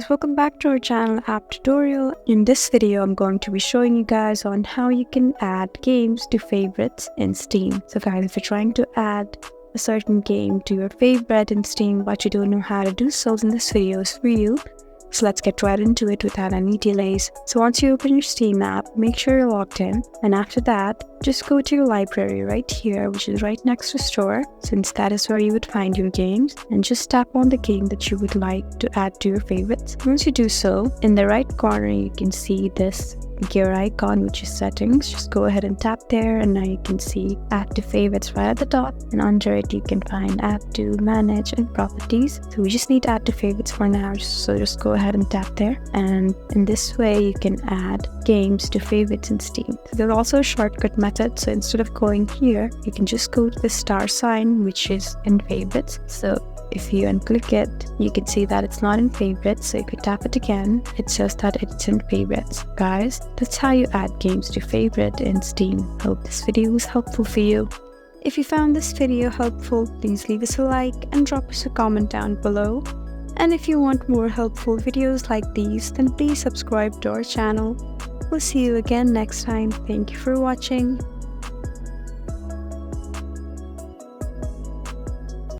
Welcome back to our channel app tutorial. In this video, I'm going to be showing you guys on how you can add games to favorites in Steam. So guys, if you're trying to add a certain game to your favorite in Steam but you don't know how to do so, then this video is for you. So let's get right into it without any delays. So once you open your Steam app, make sure you're logged in, and after that, just go to your library right here, which is right next to store, since that is where you would find your games, and just tap on the game that you would like to add to your favorites. Once you do so, in the right corner you can see this gear icon, which is settings. Just go ahead and tap there, and now you can see add to favorites right at the top, and under it you can find add to, manage, and properties. So we just need add to favorites for now, so just go ahead and tap there, and in this way you can add games to favorites in Steam. So there's also a shortcut method, so instead of going here, you can just go to the star sign, which is in favorites. So if you unclick it, you can see that it's not in favorites. So if you tap it again, it says that it's in favorites. Guys, that's how you add games to favorite in Steam. Hope this video was helpful for you. If you found this video helpful, please leave us a like and drop us a comment down below. And if you want more helpful videos like these, then please subscribe to our channel. We'll see you again next time. Thank you for watching.